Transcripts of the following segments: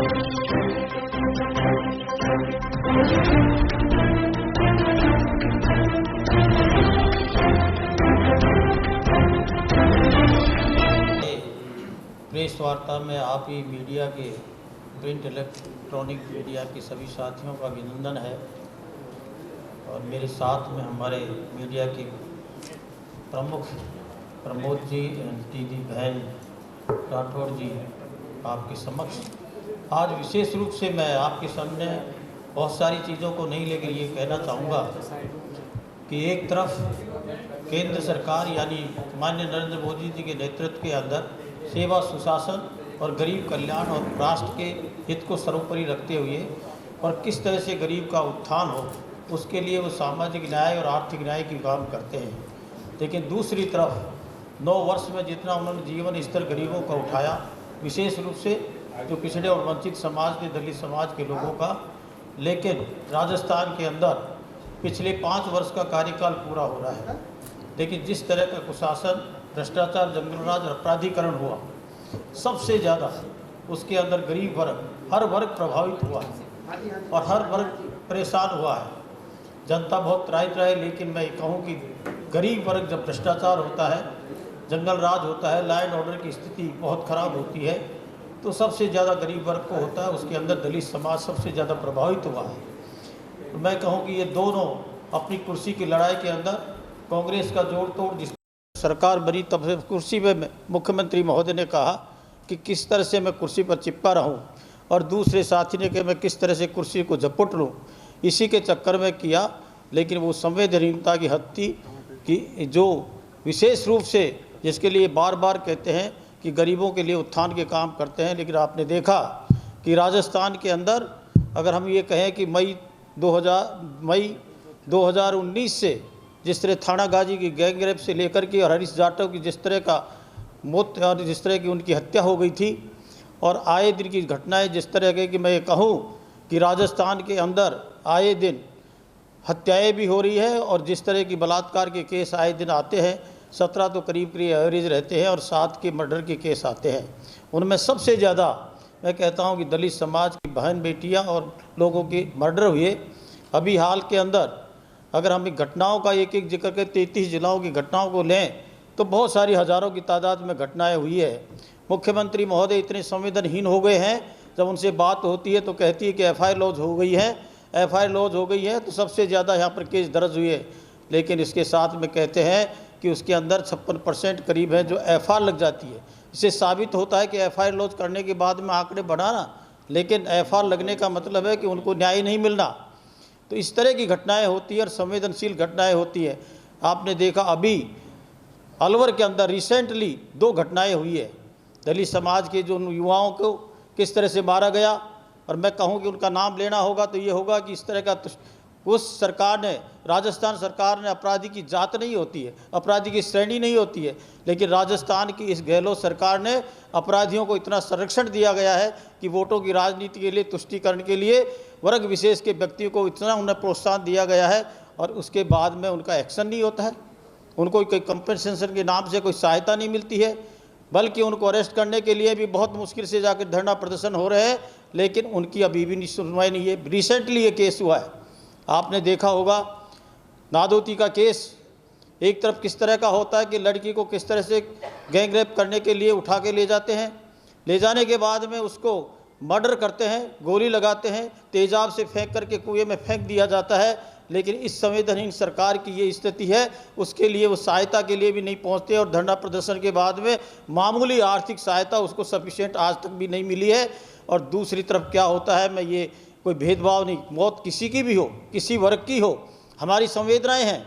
Press वार्ता में आप ही मीडिया के प्रिंट इलेक्ट्रॉनिक मीडिया के सभी साथियों का अभिनंदन है और मेरे साथ में हमारे मीडिया के प्रमुख प्रमोद जी दीदी बहन राठौड़ जी आपके समक्ष आज विशेष रूप से मैं आपके सामने बहुत सारी चीज़ों को नहीं लेकर ये कहना चाहूँगा कि एक तरफ केंद्र सरकार यानी माननीय नरेंद्र मोदी जी के नेतृत्व के अंदर सेवा सुशासन और गरीब कल्याण और राष्ट्र के हित को सर्वोपरि रखते हुए और किस तरह से गरीब का उत्थान हो उसके लिए वो सामाजिक न्याय और आर्थिक न्याय की काम करते हैं। लेकिन दूसरी तरफ 9 वर्ष में जितना उन्होंने जीवन स्तर गरीबों का उठाया, विशेष रूप से जो पिछड़े और वंचित समाज के दलित समाज के लोगों का, लेकिन राजस्थान के अंदर पिछले 5 वर्ष का कार्यकाल पूरा हो रहा है, लेकिन जिस तरह का कुशासन, भ्रष्टाचार, जंगलराज और अपराधीकरण हुआ, सबसे ज़्यादा उसके अंदर गरीब वर्ग, हर वर्ग प्रभावित हुआ है और हर वर्ग परेशान हुआ है। जनता बहुत त्राहित रहे, लेकिन मैं कहूँ कि गरीब वर्ग जब भ्रष्टाचार होता है, जंगल राज होता है, लॉ एंड ऑर्डर की स्थिति बहुत ख़राब होती है, तो सबसे ज़्यादा गरीब वर्ग को होता है, उसके अंदर दलित समाज सबसे ज़्यादा प्रभावित हुआ है। तो मैं कहूँ कि ये दोनों अपनी कुर्सी की लड़ाई के अंदर कांग्रेस का जोड़ तोड़, जिस सरकार बनी तब से कुर्सी पे मुख्यमंत्री महोदय ने कहा कि किस तरह से मैं कुर्सी पर चिपका रहूं और दूसरे साथी ने कहा मैं किस तरह से कुर्सी को झपट लूं, इसी के चक्कर में किया। लेकिन वो संवेदनहीनता की हद थी कि जो विशेष रूप से जिसके लिए बार बार कहते हैं कि गरीबों के लिए उत्थान के काम करते हैं, लेकिन आपने देखा कि राजस्थान के अंदर अगर हम ये कहें कि मई 2019 से जिस तरह थाना गाजी की गैंगरेप से लेकर के और हरीश जाटव की जिस तरह का मौत और जिस तरह की उनकी हत्या हो गई थी और आए दिन की घटनाएं जिस तरह के कि मैं ये कहूँ कि राजस्थान के अंदर आए दिन हत्याएं भी हो रही है और जिस तरह की बलात्कार के केस आए दिन आते हैं, 17 तो करीब एवरेज रहते हैं और 7 के मर्डर के केस आते हैं। उनमें सबसे ज़्यादा मैं कहता हूँ कि दलित समाज की बहन बेटियाँ और लोगों के मर्डर हुए। अभी हाल के अंदर अगर हम घटनाओं का एक एक जिक्र करें, 33 जिलों की घटनाओं को लें तो बहुत सारी हज़ारों की तादाद में घटनाएं हुई है। मुख्यमंत्री महोदय इतने संवेदनहीन हो गए हैं, जब उनसे बात होती है तो कहती है कि FIR लॉन्च हो गई है, FIR लॉन्च हो गई है तो सबसे ज़्यादा यहाँ पर केस दर्ज हुए। लेकिन इसके साथ में कहते हैं कि उसके अंदर 56% करीब है जो FIR लग जाती है। इससे साबित होता है कि FIR लॉन्च करने के बाद में आंकड़े बढ़ाना, लेकिन FIR लगने का मतलब है कि उनको न्याय नहीं मिलना। तो इस तरह की घटनाएं होती है और संवेदनशील घटनाएं होती है। आपने देखा अभी अलवर के अंदर रिसेंटली 2 घटनाएं हुई है, दलित समाज के जो युवाओं को किस तरह से मारा गया, और मैं कहूं कि उनका नाम लेना होगा तो ये होगा कि इस तरह का उस सरकार ने, राजस्थान सरकार ने, अपराधी की जात नहीं होती है, अपराधी की श्रेणी नहीं होती है, लेकिन राजस्थान की इस गहलोत सरकार ने अपराधियों को इतना संरक्षण दिया गया है कि वोटों की राजनीति के लिए, तुष्टीकरण के लिए वर्ग विशेष के व्यक्तियों को इतना उन्हें प्रोत्साहन दिया गया है और उसके बाद में उनका एक्शन नहीं होता है, उनको कोई कंपनसेशन के नाम से कोई सहायता नहीं मिलती है, बल्कि उनको अरेस्ट करने के लिए भी बहुत मुश्किल से जाकर धरना प्रदर्शन हो रहे हैं, लेकिन उनकी अभी भी सुनवाई नहीं है। रिसेंटली ये केस हुआ है, आपने देखा होगा नादौती का केस। एक तरफ किस तरह का होता है कि लड़की को किस तरह से गैंग रेप करने के लिए उठा के ले जाते हैं, ले जाने के बाद में उसको मर्डर करते हैं, गोली लगाते हैं, तेजाब से फेंक करके कुएं में फेंक दिया जाता है। लेकिन इस संवेदनहीन सरकार की ये स्थिति है, उसके लिए वो सहायता के लिए भी नहीं पहुंचते और धरना प्रदर्शन के बाद में मामूली आर्थिक सहायता उसको सफिशिएंट आज तक भी नहीं मिली है। और दूसरी तरफ क्या होता है, मैं ये कोई भेदभाव नहीं, मौत किसी की भी हो, किसी वर्ग की हो, हमारी संवेदनाएं हैं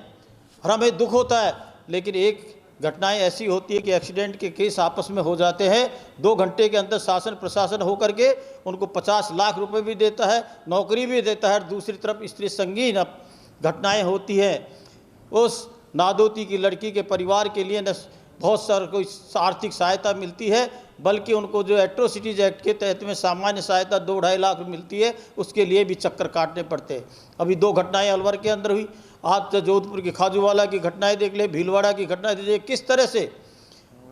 और हमें दुख होता है, लेकिन एक घटनाएं ऐसी होती है कि एक्सीडेंट के केस आपस में हो जाते हैं, 2 घंटे के अंदर शासन प्रशासन हो करके उनको 50 लाख रुपए भी देता है, नौकरी भी देता है। दूसरी तरफ इस तरह संगीन घटनाएं होती हैं। उस नादौती की लड़की के परिवार के लिए न बहुत सारा कोई आर्थिक सहायता मिलती है, बल्कि उनको जो एट्रोसिटीज़ एक्ट के तहत में सामान्य सहायता 2-2.5 लाख मिलती है, उसके लिए भी चक्कर काटने पड़ते हैं। अभी 2 घटनाएं अलवर के अंदर हुई, आज जोधपुर की खाजूवाला की घटनाएं देख ले, भीलवाड़ा की घटनाएं देख ले, किस तरह से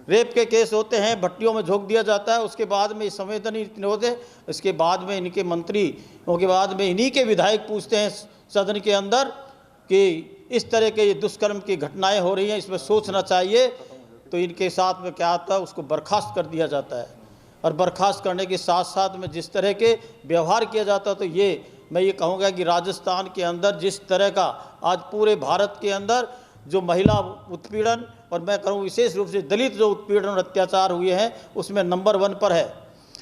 रेप के केस होते हैं, भट्टियों में झोंक दिया जाता है, उसके बाद में संवेदन इतने होते, इसके बाद में इनके मंत्रियों के बाद में इन्हीं के विधायक पूछते हैं सदन के अंदर कि इस तरह के ये दुष्कर्म की घटनाएं हो रही हैं, इसमें सोचना चाहिए। तो इनके साथ में क्या आता है, उसको बर्खास्त कर दिया जाता है। और बर्खास्त करने के साथ साथ में जिस तरह के व्यवहार किया जाता है, तो ये मैं ये कहूँगा कि राजस्थान के अंदर जिस तरह का आज पूरे भारत के अंदर जो महिला उत्पीड़न और मैं कहूँ विशेष रूप से दलित जो उत्पीड़न और अत्याचार हुए हैं, उसमें नंबर 1 पर है।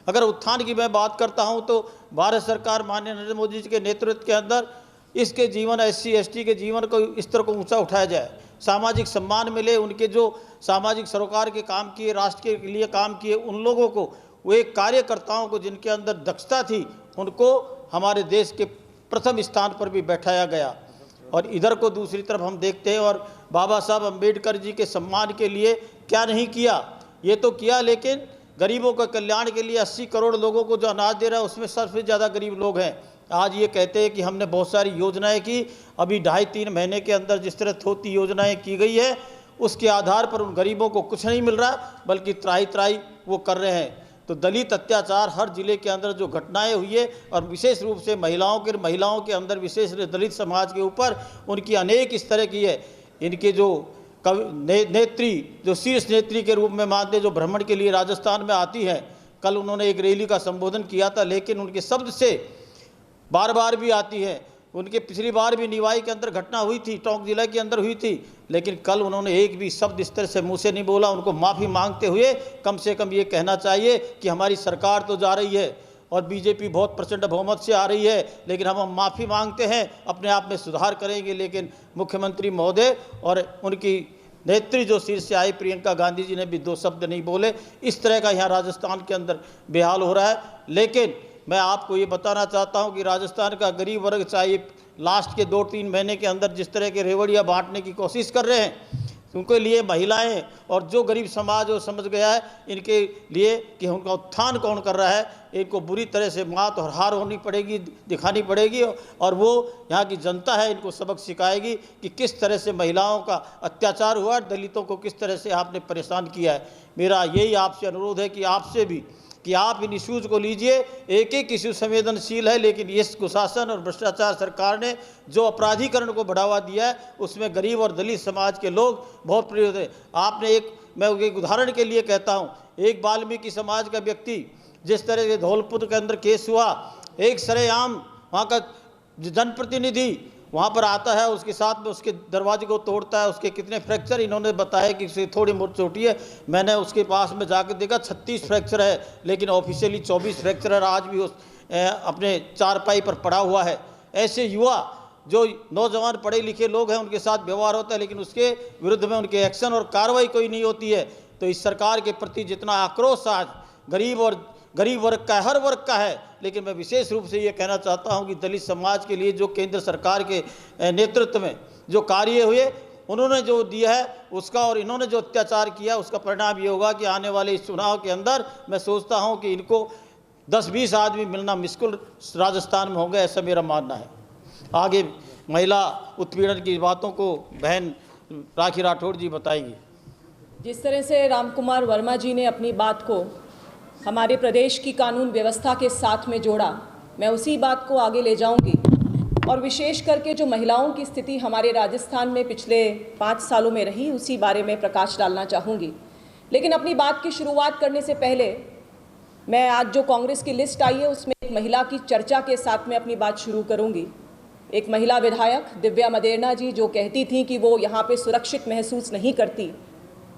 अगर उत्थान की मैं बात करता हूँ तो भारत सरकार माननीय नरेंद्र मोदी जी के नेतृत्व के अंदर इसके जीवन SC ST के जीवन को स्तर को ऊंचा उठाया जाए, सामाजिक सम्मान मिले, उनके जो सामाजिक सरोकार के काम किए, राष्ट्र के लिए काम किए, उन लोगों को, वो एक कार्यकर्ताओं को जिनके अंदर दक्षता थी, उनको हमारे देश के प्रथम स्थान पर भी बैठाया गया। और इधर को दूसरी तरफ हम देखते हैं और बाबा साहब अम्बेडकर जी के सम्मान के लिए क्या नहीं किया, ये तो किया, लेकिन गरीबों के कल्याण के लिए 80 करोड़ लोगों को जो अनाज दे रहा है उसमें सबसे ज़्यादा गरीब लोग हैं। आज ये कहते हैं कि हमने बहुत सारी योजनाएं की, अभी 2.5-3 महीने के अंदर जिस तरह थोती योजनाएं की गई है उसके आधार पर उन गरीबों को कुछ नहीं मिल रहा, बल्कि त्राही वो कर रहे हैं। तो दलित अत्याचार हर जिले के अंदर जो घटनाएं हुई है और विशेष रूप से महिलाओं के अंदर विशेष दलित समाज के ऊपर उनकी अनेक इस तरह की है। इनके जो नेत्री जो शीर्ष नेत्री के रूप में मानते जो भ्रमण के लिए राजस्थान में आती है, कल उन्होंने एक रैली का संबोधन किया था, लेकिन उनके शब्द से बार बार भी आती है। उनके पिछली बार भी निवाई के अंदर घटना हुई थी, टोंक जिला के अंदर हुई थी, लेकिन कल उन्होंने एक भी शब्द इस तरह से मुंह से नहीं बोला। उनको माफ़ी मांगते हुए कम से कम ये कहना चाहिए कि हमारी सरकार तो जा रही है और बीजेपी बहुत प्रचंड बहुमत से आ रही है, लेकिन हम माफ़ी मांगते हैं, अपने आप में सुधार करेंगे। लेकिन मुख्यमंत्री महोदय और उनकी नेत्री जो शीर्ष से आई प्रियंका गांधी जी ने भी 2 शब्द नहीं बोले। इस तरह का यहाँ राजस्थान के अंदर बेहाल हो रहा है। लेकिन मैं आपको ये बताना चाहता हूँ कि राजस्थान का गरीब वर्ग चाहे लास्ट के 2-3 महीने के अंदर जिस तरह के रेवड़ियाँ बांटने की कोशिश कर रहे हैं, उनके लिए महिलाएं और जो गरीब समाज वो समझ गया है इनके लिए कि उनका उत्थान कौन कर रहा है, इनको बुरी तरह से मात और हार होनी पड़ेगी, दिखानी पड़ेगी। और वो यहाँ की जनता है इनको सबक सिखाएगी कि किस तरह से महिलाओं का अत्याचार हुआ, दलितों को किस तरह से आपने परेशान किया है। मेरा यही आपसे अनुरोध है कि आपसे भी कि आप इन इश्यूज़ को लीजिए। एक एक इश्यू संवेदनशील है, लेकिन ये कुशासन और भ्रष्टाचार सरकार ने जो अपराधीकरण को बढ़ावा दिया है उसमें गरीब और दलित समाज के लोग बहुत प्रयोग है। आपने मैं एक उदाहरण के लिए कहता हूँ, एक वाल्मीकि समाज का व्यक्ति जिस तरह से धौलपुर के अंदर केस हुआ, एक सरेआम वहाँ का जनप्रतिनिधि वहाँ पर आता है, उसके साथ में उसके दरवाजे को तोड़ता है, उसके कितने फ्रैक्चर इन्होंने बताया कि उसे थोड़ी मोटी चोटी है। मैंने उसके पास में जाकर देखा 36 फ्रैक्चर है, लेकिन ऑफिशियली 24 फ्रैक्चर है। आज भी उस अपने चारपाई पर पड़ा हुआ है। ऐसे युवा जो नौजवान पढ़े लिखे लोग हैं उनके साथ व्यवहार होता है, लेकिन उसके विरुद्ध में उनके एक्शन और कार्रवाई कोई नहीं होती है। तो इस सरकार के प्रति जितना आक्रोश आज गरीब वर्ग का है, हर वर्ग का है, लेकिन मैं विशेष रूप से ये कहना चाहता हूँ कि दलित समाज के लिए जो केंद्र सरकार के नेतृत्व में जो कार्य हुए, उन्होंने जो दिया है उसका और इन्होंने जो अत्याचार किया उसका परिणाम ये होगा कि आने वाले इस चुनाव के अंदर मैं सोचता हूँ कि इनको 10-20 आदमी मिलना मुश्किल राजस्थान में होंगे, ऐसा मेरा मानना है। आगे महिला उत्पीड़न की बातों को बहन राखी राठौड़ जी बताएंगी। जिस तरह से रामकुमार वर्मा जी ने अपनी बात को हमारे प्रदेश की कानून व्यवस्था के साथ में जोड़ा, मैं उसी बात को आगे ले जाऊंगी और विशेष करके जो महिलाओं की स्थिति हमारे राजस्थान में पिछले 5 सालों में रही उसी बारे में प्रकाश डालना चाहूँगी। लेकिन अपनी बात की शुरुआत करने से पहले मैं आज जो कांग्रेस की लिस्ट आई है उसमें एक महिला की चर्चा के साथ में अपनी बात शुरू करूँगी। एक महिला विधायक दिव्या मदेरणा जी जो कहती थी कि वो यहाँ पे सुरक्षित महसूस नहीं करती।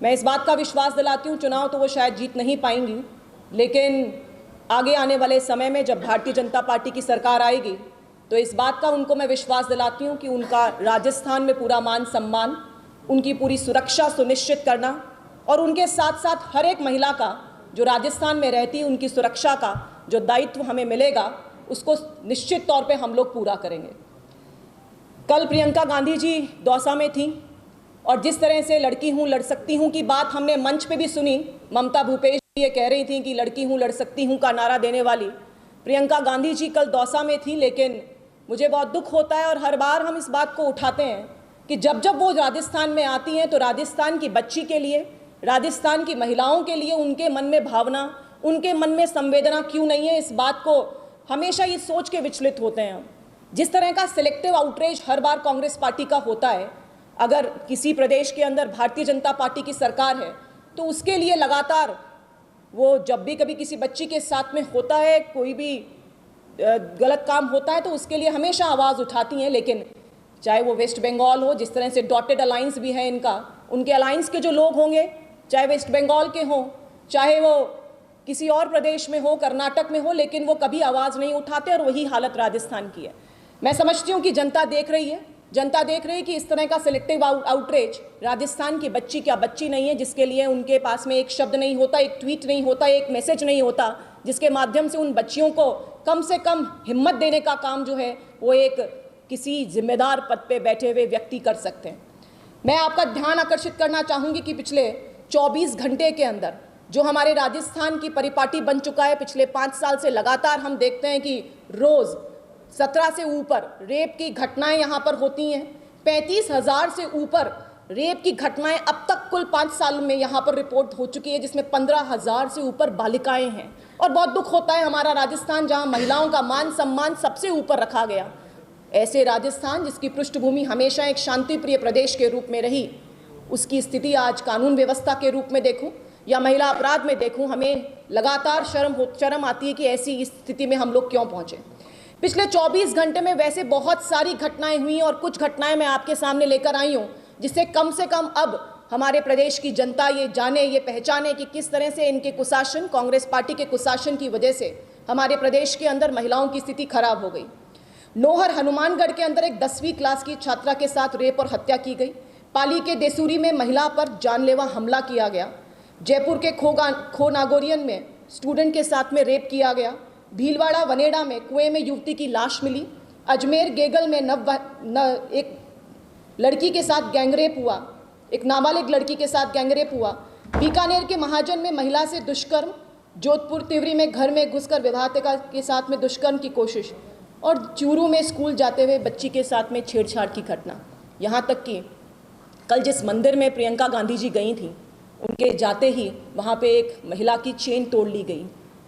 मैं इस बात का विश्वास दिलाती हूँ चुनाव तो वो शायद जीत नहीं पाएंगी, लेकिन आगे आने वाले समय में जब भारतीय जनता पार्टी की सरकार आएगी तो इस बात का उनको मैं विश्वास दिलाती हूँ कि उनका राजस्थान में पूरा मान सम्मान, उनकी पूरी सुरक्षा सुनिश्चित करना और उनके साथ साथ हर एक महिला का जो राजस्थान में रहती है उनकी सुरक्षा का जो दायित्व हमें मिलेगा उसको निश्चित तौर पे हम लोग पूरा करेंगे। कल प्रियंका गांधी जी दौसा में थी और जिस तरह से लड़की हूँ लड़ सकती हूँ की बात हमने मंच पे भी सुनी, ममता भूपेश ये कह रही थी कि लड़की हूँ लड़ सकती हूँ का नारा देने वाली प्रियंका गांधी जी कल दौसा में थी। लेकिन मुझे बहुत दुख होता है और हर बार हम इस बात को उठाते हैं कि जब जब वो राजस्थान में आती हैं तो राजस्थान की बच्ची के लिए, राजस्थान की महिलाओं के लिए उनके मन में भावना, उनके मन में संवेदना क्यों नहीं है, इस बात को हमेशा ये सोच के विचलित होते हैं हम। जिस तरह का सिलेक्टिव आउटरीच हर बार कांग्रेस पार्टी का होता है, अगर किसी प्रदेश के अंदर भारतीय जनता पार्टी की सरकार है तो उसके लिए लगातार वो जब भी कभी किसी बच्ची के साथ में होता है, कोई भी गलत काम होता है तो उसके लिए हमेशा आवाज़ उठाती हैं। लेकिन चाहे वो वेस्ट बंगाल हो, जिस तरह से डॉटेड अलायंस भी है इनका, उनके अलायंस के जो लोग होंगे, चाहे वेस्ट बंगाल के हों, चाहे वो किसी और प्रदेश में हो, कर्नाटक में हो, लेकिन वो कभी आवाज़ नहीं उठाते। और वही हालत राजस्थान की है। मैं समझती हूँ कि जनता देख रही है, जनता देख रही है कि इस तरह का सिलेक्टिव आउटरीच राजस्थान की बच्ची क्या बच्ची नहीं है, जिसके लिए उनके पास में एक शब्द नहीं होता, एक ट्वीट नहीं होता, एक मैसेज नहीं होता, जिसके माध्यम से उन बच्चियों को कम से कम हिम्मत देने का काम जो है वो एक किसी जिम्मेदार पद पे बैठे हुए व्यक्ति कर सकते हैं। मैं आपका ध्यान आकर्षित करना चाहूँगी कि पिछले 24 घंटे के अंदर जो हमारे राजस्थान की परिपाटी बन चुका है, पिछले 5 साल से लगातार हम देखते हैं कि रोज़ 17 से ऊपर रेप की घटनाएं यहाँ पर होती हैं। 35,000 से ऊपर रेप की घटनाएं अब तक कुल 5 साल में यहाँ पर रिपोर्ट हो चुकी है, जिसमें 15,000 से ऊपर बालिकाएं हैं। और बहुत दुख होता है, हमारा राजस्थान जहाँ महिलाओं का मान सम्मान सबसे ऊपर रखा गया, ऐसे राजस्थान जिसकी पृष्ठभूमि हमेशा एक शांतिप्रिय प्रदेश के रूप में रही, उसकी स्थिति आज कानून व्यवस्था के रूप में देखूं या महिला अपराध में देखूं, हमें लगातार शर्म आती है कि ऐसी स्थिति में हम लोग क्यों पहुंचे। पिछले 24 घंटे में वैसे बहुत सारी घटनाएं हुई और कुछ घटनाएं मैं आपके सामने लेकर आई हूं, जिससे कम से कम अब हमारे प्रदेश की जनता ये जाने, ये पहचाने कि किस तरह से इनके कुशासन, कांग्रेस पार्टी के कुशासन की वजह से हमारे प्रदेश के अंदर महिलाओं की स्थिति खराब हो गई। नोहर हनुमानगढ़ के अंदर एक 10वीं क्लास की छात्रा के साथ रेप और हत्या की गई। पाली के देसूरी में महिला पर जानलेवा हमला किया गया। जयपुर के खो नागौरियन में स्टूडेंट के साथ में रेप किया गया। भीलवाड़ा वनेड़ा में कुएं में युवती की लाश मिली। अजमेर गेगल में एक लड़की के साथ गैंगरेप हुआ, एक नाबालिग लड़की के साथ गैंगरेप हुआ। बीकानेर के महाजन में महिला से दुष्कर्म। जोधपुर तिवरी में घर में घुसकर विवाहिता के साथ में दुष्कर्म की कोशिश। और चूरू में स्कूल जाते हुए बच्ची के साथ में छेड़छाड़ की घटना। यहाँ तक कि कल जिस मंदिर में प्रियंका गांधी जी गई थी, उनके जाते ही वहाँ पे एक महिला की चेन तोड़ ली गई।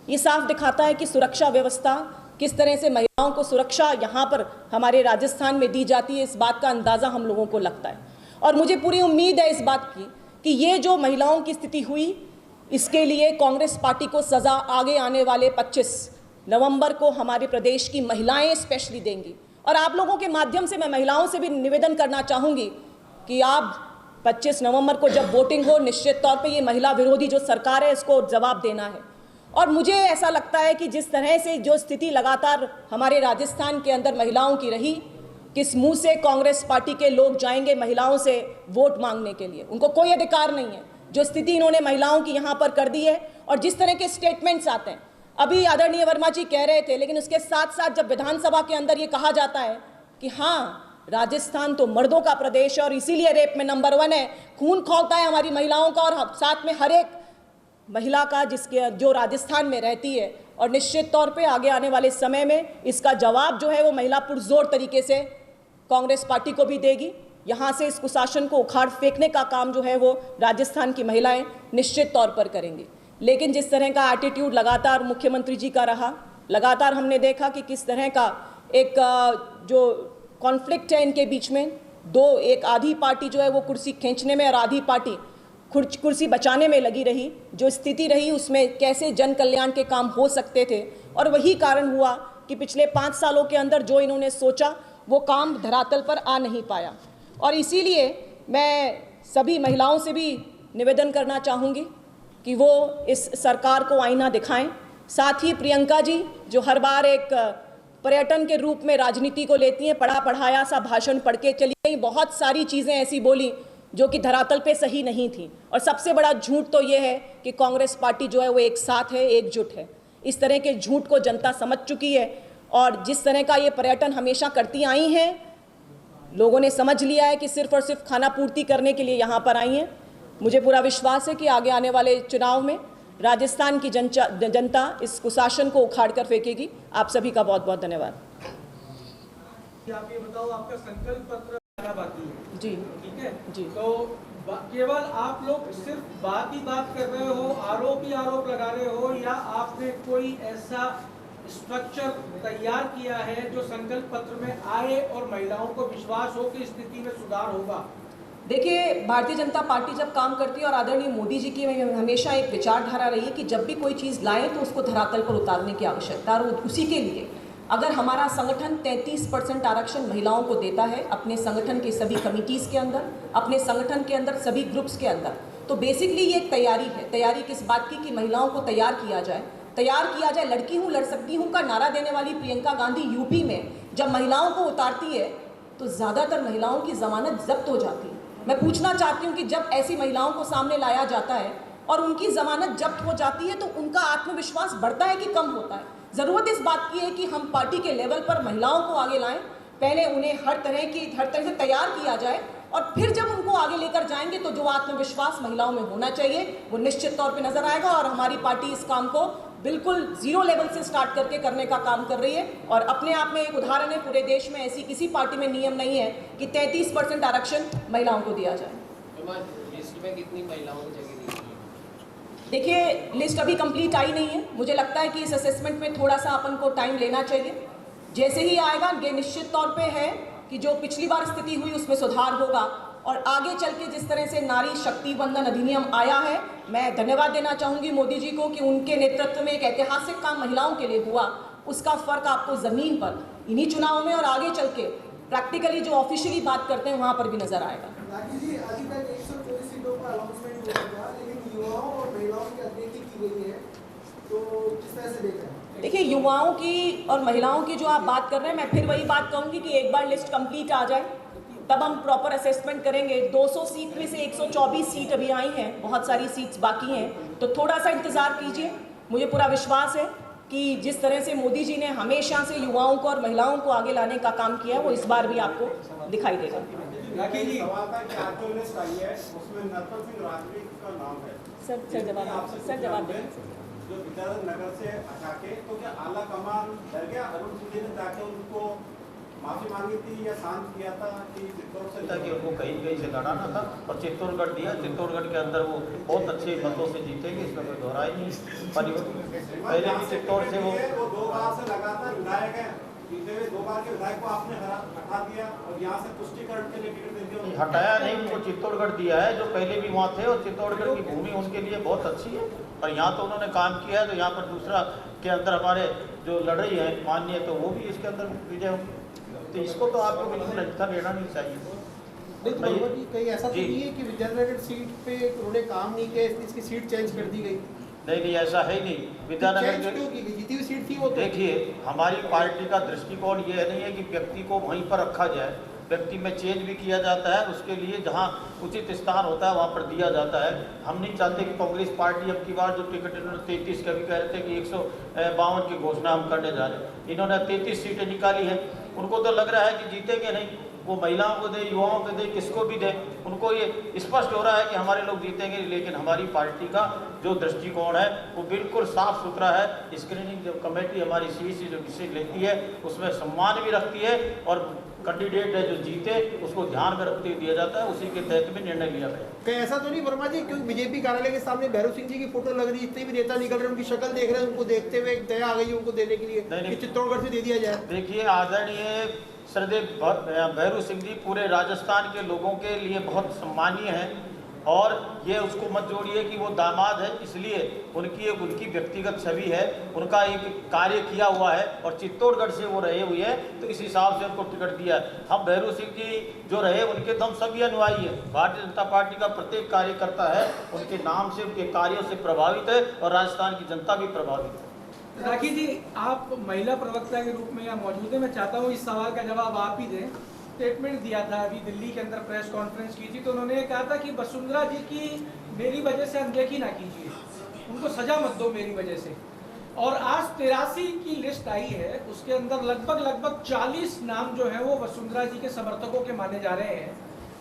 ये साफ दिखाता है कि सुरक्षा व्यवस्था, किस तरह से महिलाओं को सुरक्षा यहाँ पर हमारे राजस्थान में दी जाती है, इस बात का अंदाज़ा हम लोगों को लगता है। और मुझे पूरी उम्मीद है इस बात की कि ये जो महिलाओं की स्थिति हुई, इसके लिए कांग्रेस पार्टी को सज़ा आगे आने वाले 25 नवंबर को हमारे प्रदेश की महिलाएं स्पेशली देंगी। और आप लोगों के माध्यम से मैं महिलाओं से भी निवेदन करना चाहूँगी कि आप 25 नवंबर को जब वोटिंग हो, निश्चित तौर पे ये महिला विरोधी जो सरकार है इसको जवाब देना है। और मुझे ऐसा लगता है कि जिस तरह से जो स्थिति लगातार हमारे राजस्थान के अंदर महिलाओं की रही, किस मुंह से कांग्रेस पार्टी के लोग जाएंगे महिलाओं से वोट मांगने के लिए? उनको कोई अधिकार नहीं है। जो स्थिति इन्होंने महिलाओं की यहाँ पर कर दी है और जिस तरह के स्टेटमेंट्स आते हैं, अभी आदरणीय वर्मा जी कह रहे थे, लेकिन उसके साथ साथ जब विधानसभा के अंदर ये कहा जाता है कि हाँ राजस्थान तो मर्दों का प्रदेश है और इसीलिए रेप में नंबर 1 है, खून खौलता है हमारी महिलाओं का और साथ में हर एक महिला का जो राजस्थान में रहती है। और निश्चित तौर पे आगे आने वाले समय में इसका जवाब जो है वो महिला पुरजोर तरीके से कांग्रेस पार्टी को भी देगी। यहाँ से इस कुशासन को उखाड़ फेंकने का काम जो है वो राजस्थान की महिलाएं निश्चित तौर पर करेंगी। लेकिन जिस तरह का एटीट्यूड लगातार मुख्यमंत्री जी का रहा, लगातार हमने देखा कि किस तरह का एक जो कॉन्फ्लिक्ट है इनके बीच में, एक आधी पार्टी जो है वो कुर्सी खींचने में और आधी पार्टी कुर्सी बचाने में लगी रही। जो स्थिति रही उसमें कैसे जन कल्याण के काम हो सकते थे, और वही कारण हुआ कि पिछले 5 सालों के अंदर जो इन्होंने सोचा वो काम धरातल पर आ नहीं पाया। और इसीलिए मैं सभी महिलाओं से भी निवेदन करना चाहूँगी कि वो इस सरकार को आईना दिखाएं। साथ ही प्रियंका जी जो हर बार एक पर्यटन के रूप में राजनीति को लेती हैं, पढ़ा पढ़ाया सा भाषण पढ़ के चली गई, बहुत सारी चीज़ें ऐसी बोली जो कि धरातल पे सही नहीं थी। और सबसे बड़ा झूठ तो ये है कि कांग्रेस पार्टी जो है वो एक साथ है, एकजुट है। इस तरह के झूठ को जनता समझ चुकी है और जिस तरह का ये पर्यटन हमेशा करती आई हैं, लोगों ने समझ लिया है कि सिर्फ और सिर्फ खाना पूर्ति करने के लिए यहाँ पर आई हैं। मुझे पूरा विश्वास है कि आगे आने वाले चुनाव में राजस्थान की जनता इस कुशासन को उखाड़ कर फेंकेगी। आप सभी का बहुत बहुत धन्यवाद। आप ये बताओ, आपका संकल्प पत्र बाकी है जी, ठीक है जी। तो केवल आप लोग सिर्फ बात ही बात कर रहे हो, आरोप ही आरोप लगा रहे हो, या आपने कोई ऐसा स्ट्रक्चर तैयार किया है जो संकल्प पत्र में आए और महिलाओं को विश्वास हो कि स्थिति में सुधार होगा? देखिए, भारतीय जनता पार्टी जब काम करती है और आदरणीय मोदी जी की हमेशा एक विचारधारा रही है कि जब भी कोई चीज़ लाएं तो उसको धरातल पर उतारने की आवश्यकता, और उसी के लिए अगर हमारा संगठन 33% आरक्षण महिलाओं को देता है अपने संगठन के सभी कमिटीज़ के अंदर, अपने संगठन के अंदर सभी ग्रुप्स के अंदर, तो बेसिकली ये एक तैयारी है। तैयारी किस बात की कि महिलाओं को तैयार किया जाए। लड़की हूँ लड़ सकती हूँ का नारा देने वाली प्रियंका गांधी यूपी में जब महिलाओं को उतारती है तो ज़्यादातर महिलाओं की जमानत जब्त हो जाती है। मैं पूछना चाहती हूँ कि जब ऐसी महिलाओं को सामने लाया जाता है और उनकी जमानत जब्त हो जाती है तो उनका आत्मविश्वास बढ़ता है कि कम होता है? ज़रूरत इस बात की है कि हम पार्टी के लेवल पर महिलाओं को आगे लाएं, पहले उन्हें हर तरह से तैयार किया जाए, और फिर जब उनको आगे लेकर जाएंगे तो जो आत्मविश्वास महिलाओं में होना चाहिए वो निश्चित तौर पे नजर आएगा। और हमारी पार्टी इस काम को बिल्कुल जीरो लेवल से स्टार्ट करके करने का काम कर रही है, और अपने आप में एक उदाहरण है। पूरे देश में ऐसी किसी पार्टी में नियम नहीं है कि 33% आरक्षण महिलाओं को दिया जाए। लिस्ट में कितनी महिलाओं को जगह दी? देखिए, लिस्ट अभी कंप्लीट आई नहीं है। मुझे लगता है कि इस असेसमेंट में थोड़ा सा अपन को टाइम लेना चाहिए। जैसे ही आएगा ये निश्चित तौर पे है कि जो पिछली बार स्थिति हुई उसमें सुधार होगा, और आगे चल के जिस तरह से नारी शक्ति वंदन अधिनियम आया है, मैं धन्यवाद देना चाहूँगी मोदी जी को कि उनके नेतृत्व में एक ऐतिहासिक काम महिलाओं के लिए हुआ। उसका फ़र्क आपको ज़मीन पर इन्हीं चुनाव में और आगे चल के प्रैक्टिकली जो ऑफिशियली बात करते हैं वहाँ पर भी नज़र आएगा। जी, अभी तक 124 सीटों पर अनाउंसमेंट हुआ था, लेकिन युवाओं और महिलाओं की अनदेखी की गई है, तो किस तरह से देख रहे हैं? देखिए, युवाओं की और महिलाओं की जो आप बात कर रहे हैं, मैं फिर वही बात कहूँगी कि एक बार लिस्ट कंप्लीट आ जाए तब हम प्रॉपर असेसमेंट करेंगे। 200 सीट में से 124 सीट अभी आई हैं, बहुत सारी सीट्स बाकी हैं, तो थोड़ा सा इंतज़ार कीजिए। मुझे पूरा विश्वास है कि जिस तरह से मोदी जी ने हमेशा से युवाओं को और महिलाओं को आगे लाने का काम किया है वो इस बार भी आपको दिखाई देगा। सर जवाब दें। जो विद्याधर नगर से हटा के, तो क्या आला कमान डर गया? अरुण सिंह जी ने जाके उनको माफी मांगी थी या शांत किया था कि चित्तौड़ से ताकि उनको कहीं से लड़ाना था, और चित्तौड़गढ़ दिया। चित्तौड़गढ़ के अंदर वो बहुत अच्छे मतों से जीतेंगे, इसमें कोई दोहराई नहीं। पहले भी चित्तौड़ से वो 2 बार से लगातार विधायक है, पिछले 2 बार के विधायक को आपने हटा दिया और यहाँ से पुष्टिकरण के लिए टिकट दे दिया। हटाया नहीं, उनको चित्तौड़गढ़ दिया है, जो पहले भी वहाँ थे, और चित्तौड़गढ़ की भूमि उनके लिए बहुत अच्छी है, और यहाँ तो उन्होंने काम किया है। तो यहाँ पर दूसरा के अंदर हमारे जो लड़ रही है माननीय, तो वो भी इसके अंदर विजय हो, तो इसको तो आपको बिल्कुल अच्छा लेना नहीं चाहिए। लेकिन कहीं ऐसा तो नहीं है कि विद्यानगर सीट पे उन्होंने काम नहीं किया, इसकी सीट चेंज कर दी गई? नहीं, ऐसा है ही नहीं। विद्यानगर की जीती हुई सीट थी वो। देखिए, हमारी पार्टी का दृष्टिकोण ये नहीं है कि व्यक्ति को वहीं पर रखा जाए, व्यक्ति में चेंज भी किया जाता है, उसके लिए जहां उचित स्थान होता है वहां पर दिया जाता है। हम नहीं चाहते कि कांग्रेस पार्टी अब की बार जो टिकट इन्होंने 33 का भी कह रहे थे कि 152 की घोषणा हम करने जा रहे हैं, इन्होंने 33 सीटें निकाली है। उनको तो लग रहा है कि जीतेंगे नहीं, वो महिलाओं को दे, युवाओं को दे, किसको भी दे, उनको ये स्पष्ट हो रहा है कि हमारे लोग जीतेंगे। लेकिन हमारी पार्टी का जो दृष्टिकोण है वो बिल्कुल साफ सुथरा है। स्क्रीनिंग जो कमेटी हमारी सीईसी जो डिसीजन लेती है उसमें सम्मान भी रखती है, और कैंडिडेट है जो जीते उसको ध्यान में रखते हुए दिया जाता है, उसी के तहत में निर्णय लिया गया। कहीं ऐसा तो नहीं वर्मा जी, क्योंकि बीजेपी कार्यालय के सामने भैरव सिंह जी की फोटो लग रही है, जितने भी नेता निकल रहे हैं उनकी शक्ल देख रहे हैं, उनको देखते हुए एक दया आ गई उनको देने के लिए कि चित्तौड़गढ़ से दे दिया जाए। देखिए, आदरणीय श्रद्धेय भैरू सिंह जी पूरे राजस्थान के लोगों के लिए बहुत सम्मानीय हैं, और ये उसको मत जोड़िए कि वो दामाद है, इसलिए उनकी व्यक्तिगत छवि है, उनका एक कार्य किया हुआ है, और चित्तौड़गढ़ से वो रहे हुए हैं, तो इस हिसाब से उनको टिकट दिया है। हम भैरू सिंह जी जो रहे उनके तो हम सभी अनुयायी है। भारतीय जनता पार्टी का प्रत्येक कार्यकर्ता है उनके नाम से, उनके कार्यों से प्रभावित है, और राजस्थान की जनता भी प्रभावित है। राखी जी, आप महिला प्रवक्ता के रूप में यहाँ मौजूद हैं, मैं चाहता हूँ इस सवाल का जवाब आप ही दें। स्टेटमेंट दिया था अभी दिल्ली के अंदर, प्रेस कॉन्फ्रेंस की थी, तो उन्होंने ये कहा था कि वसुंधरा जी की मेरी वजह से अनदेखी ना कीजिए, उनको सजा मत दो मेरी वजह से। और आज 83 की लिस्ट आई है, उसके अंदर लगभग 40 नाम जो है वो वसुंधरा जी के समर्थकों के माने जा रहे हैं।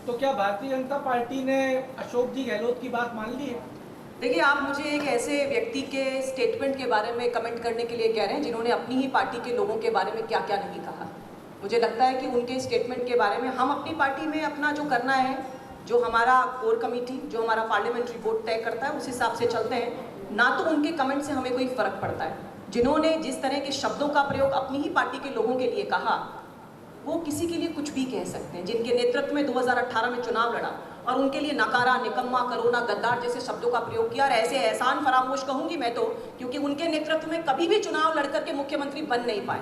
तो क्या भारतीय जनता पार्टी ने अशोक जी गहलोत की बात मान ली है? देखिए, आप मुझे एक ऐसे व्यक्ति के स्टेटमेंट के बारे में कमेंट करने के लिए कह रहे हैं जिन्होंने अपनी ही पार्टी के लोगों के बारे में क्या क्या नहीं कहा। मुझे लगता है कि उनके स्टेटमेंट के बारे में हम अपनी पार्टी में अपना जो करना है जो हमारा कोर कमेटी, जो हमारा पार्लियामेंट्री बोर्ड तय करता है, उस हिसाब से चलते हैं। ना तो उनके कमेंट से हमें कोई फर्क पड़ता है। जिन्होंने जिस तरह के शब्दों का प्रयोग अपनी ही पार्टी के लोगों के लिए कहा, वो किसी के लिए कुछ भी कह सकते हैं। जिनके नेतृत्व में 2018 में चुनाव लड़ा और उनके लिए नकारा, निकम्मा, करोना, गद्दार जैसे शब्दों का प्रयोग किया, और ऐसे एहसान फरामोश कहूंगी मैं तो, क्योंकि उनके नेतृत्व में कभी भी चुनाव लड़कर के मुख्यमंत्री बन नहीं पाए।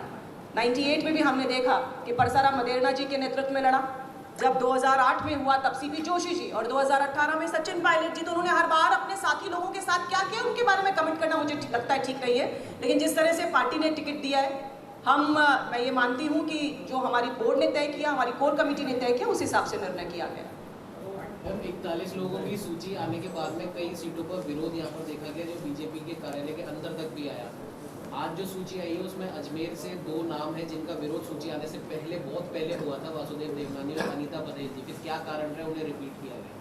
98 में भी हमने देखा कि परसाराम मदेरणा जी के नेतृत्व में लड़ा, जब 2008 में हुआ तब सीपी जोशी जी, और 2018 में सचिन पायलट जी। तो उन्होंने हर बार अपने साथी लोगों के साथ क्या किया, उनके बारे में कमेंट करना मुझे लगता है ठीक नहीं है। लेकिन जिस तरह से पार्टी ने टिकट दिया है, मैं ये मानती हूँ कि जो हमारी बोर्ड ने तय किया, हमारी कोर कमेटी ने तय किया, उस हिसाब से निर्णय किया गया। 41 लोगों की सूची आने के बाद में कई सीटों पर विरोध यहाँ पर देखा गया, जो बीजेपी के कार्यालय के अंदर तक भी आया। आज जो सूची आई है उसमें अजमेर से 2 नाम है जिनका विरोध सूची आने से पहले, बहुत पहले हुआ था, वासुदेव देवनानी और अनीता पटेल जी। फिर क्या कारण रहे उन्हें रिपीट किया गया?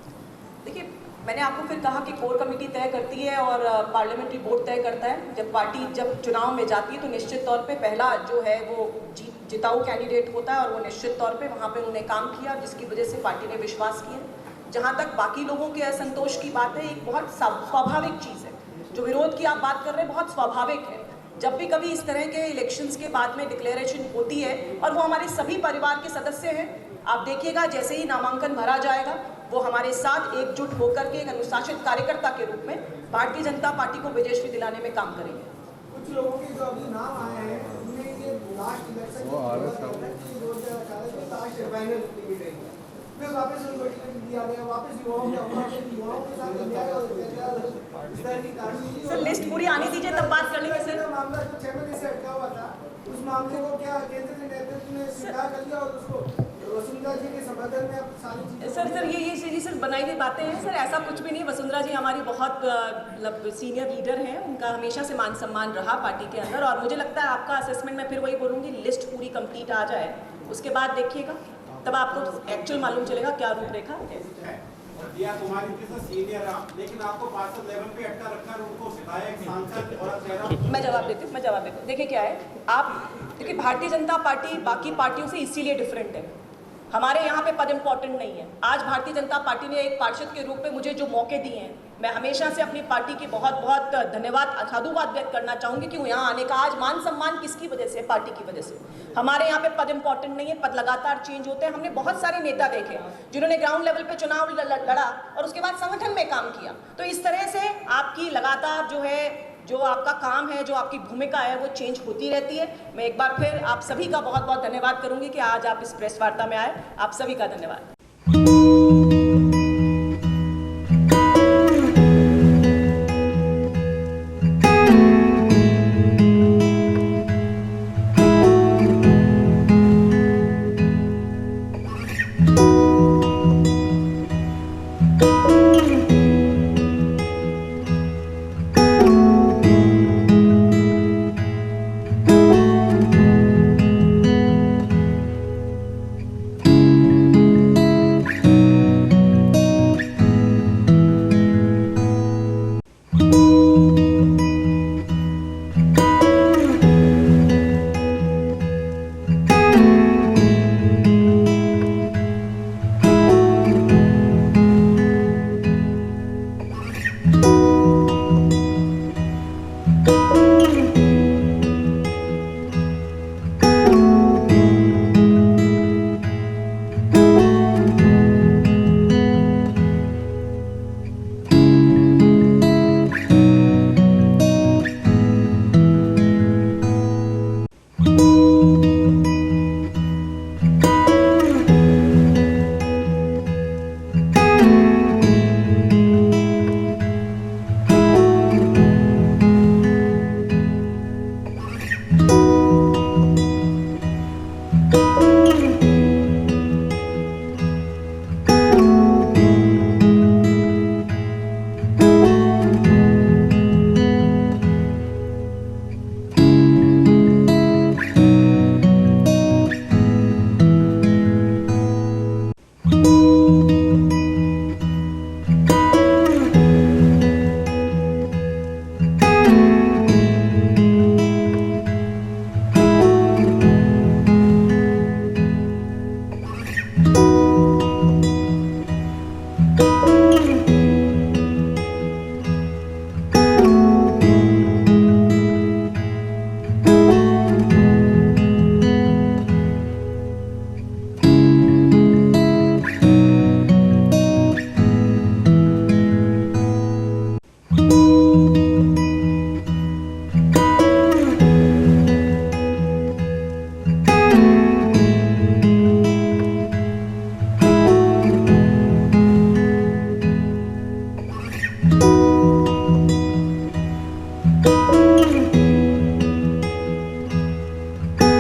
देखिए, मैंने आपको फिर कहा कि कोर कमेटी तय करती है और पार्लियामेंट्री बोर्ड तय करता है। जब पार्टी चुनाव में जाती है तो निश्चित तौर पे पहला जो है वो जिताऊ कैंडिडेट होता है, और वो निश्चित तौर पे वहाँ पे उन्होंने काम किया, जिसकी वजह से पार्टी ने विश्वास किया। जहाँ तक बाकी लोगों के असंतोष की बात है, एक बहुत स्वाभाविक चीज़ है। जो विरोध की आप बात कर रहे हैं, बहुत स्वाभाविक है। जब भी कभी इस तरह के इलेक्शंस के बाद में डिक्लेरेशन होती है, और वो हमारे सभी परिवार के सदस्य हैं, आप देखिएगा जैसे ही नामांकन भरा जाएगा, वो हमारे साथ एकजुट होकर के एक अनुशासित कार्यकर्ता के रूप में भारतीय जनता पार्टी को विजयश्री दिलाने में काम करेंगे। कुछ लोगों के जो अभी नाम आए हैं, उनमें ये लास्ट इलेक्शन फिर वापस उनको टिकट दिया गया, वापस युवाओं के साथ सर लिस्ट पूरी आने दीजिए, तब बात कर लेंगे सर। मामला जो 6 महीने से अटका हुआ था, उस मामले को क्या केंद्र के नेतृत्व ने स्वीकार कर लिया और उसको वसुंधरा जी के समर्थन में अब सारी चीजें सर ये सर बनाई हुई बातें हैं सर, ऐसा कुछ भी नहीं। वसुंधरा जी हमारी बहुत मतलब सीनियर लीडर हैं, उनका हमेशा से मान सम्मान रहा पार्टी के अंदर, और मुझे लगता है आपका असेसमेंट मैं फिर वही बोलूँगी, लिस्ट पूरी कंप्लीट आ जाए, उसके बाद देखिएगा, तब आपको एक्चुअल मालूम चलेगा क्या रूपरेखा है। दिया तुम्हारी जैसा सीनियर आप, लेकिन आपको पार्षद लेवल पे अटका रखकर उनको विधायक, सांसद और चेहरा। मैं जवाब देती हूँ। देखिए क्या है, आप देखिए भारतीय जनता पार्टी बाकी पार्टियों से इसीलिए डिफरेंट है। हमारे यहाँ पे पद इम्पॉर्टेंट नहीं है। आज भारतीय जनता पार्टी ने एक पार्षद के रूप में मुझे जो मौके दिए हैं, मैं हमेशा से अपनी पार्टी की बहुत बहुत धन्यवाद, साधुवाद व्यक्त करना चाहूँगी कि यहाँ आने का आज मान सम्मान किसकी वजह से, पार्टी की वजह से। हमारे यहाँ पे पद इम्पॉर्टेंट नहीं है, पद लगातार चेंज होते हैं। हमने बहुत सारे नेता देखे जिन्होंने ग्राउंड लेवल पे चुनाव लड़ा और उसके बाद संगठन में काम किया। तो इस तरह से आपकी लगातार जो आपका काम है, जो आपकी भूमिका है, वो चेंज होती रहती है। मैं एक बार फिर आप सभी का बहुत बहुत धन्यवाद करूंगी कि आज आप इस प्रेस वार्ता में आए। आप सभी का धन्यवाद।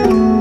है